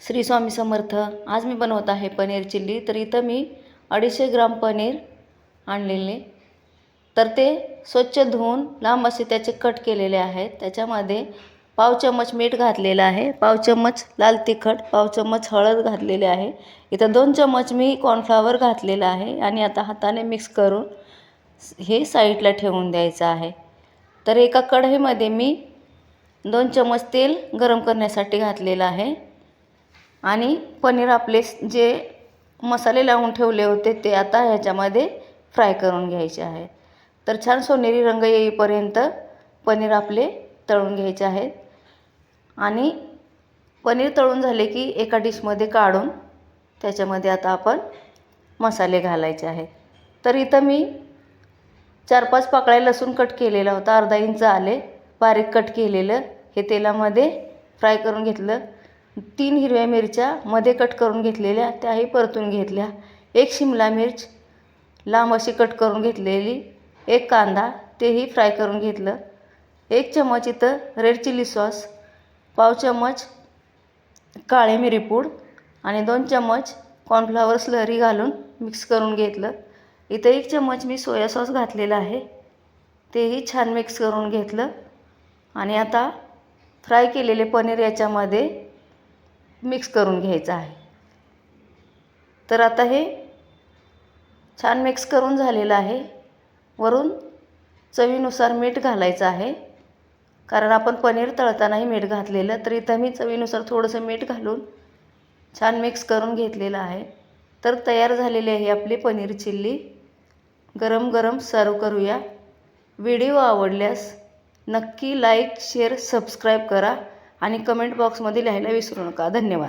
श्री स्वामी समर्थ। आज मी बनवत आहे पनीर चिल्ली। तर इथं मी 250 ग्राम पनीर आणलेले, तर ते स्वच्छ धुवून लांब असे त्याचे कट केलेले आहेत। त्याच्यामध्ये पाव चम्मच मीठ घातलेलं आहे, पाव चम्मच लाल तिखट, पाव चम्मच हळद घातलेले आहे। इथं 2 चम्मच मी कॉर्नफ्लॉवर घातलेलं आहे आणि आता हाताने मिक्स करून हे साईडला ठेवून द्यायचं आहे। तर एका कढईमध्ये मी 2 चम्मच तेल गरम करण्यासाठी घातलेलं आहे आणि पनीर आपले जे मसाले लावून ठेवले होते ते आता ह्याच्यामध्ये फ्राय करून घ्यायचे आहे। तर छान सोनेरी रंग येईपर्यंत पनीर आपले तळून घ्यायचे आहेत आणि पनीर तळून झाले की एका डिशमध्ये काढून त्याच्यामध्ये आता आपण मसाले घालायचे आहेत। तर इथं मी 4-5 पाकळ्या लसूण कट केलेला होता, अर्धा इंच आले बारीक कट केलेलं हे तेलामध्ये फ्राय करून घेतलं। 3 हिरव्या मिरच्या मध्ये कट करून घेतलेल्या त्याही परतून घेतल्या। 1 शिमला मिर्च लांब अशी कट करून घेतलेली, 1 कांदा तेही फ्राय करून घेतलं। 1 चम्मच इथं रेड चिली सॉस, पाव चम्मच काळे मिरीपूड आणि 2 चम्मच कॉर्नफ्लॉवर स्लरी घालून मिक्स करून घेतलं। इथं 1 चम्मच मी सोया सॉस घातलेला आहे, तेही छान मिक्स करून घेतलं आणि आता फ्राय केलेले पनीर याच्यामध्ये मिक्स करून घ्यायचं आहे। तर आता हे छान मिक्स करून झालेलं आहे। वरून चवीनुसार मीठ घालायचं आहे, कारण आपण पनीर तळतानाही मीठ घातलेलं। तर इथं मी चवीनुसार थोडंसं मीठ घालून छान मिक्स करून घेतलेलं आहे। तर तयार झालेली आहे आपली पनीर चिल्ली। गरम गरम सर्व करूया। व्हिडिओ आवडल्यास नक्की लाईक, शेअर, सबस्क्राईब करा आणि कमेंट बॉक्समध्ये लिहायला विसरू नका। धन्यवाद।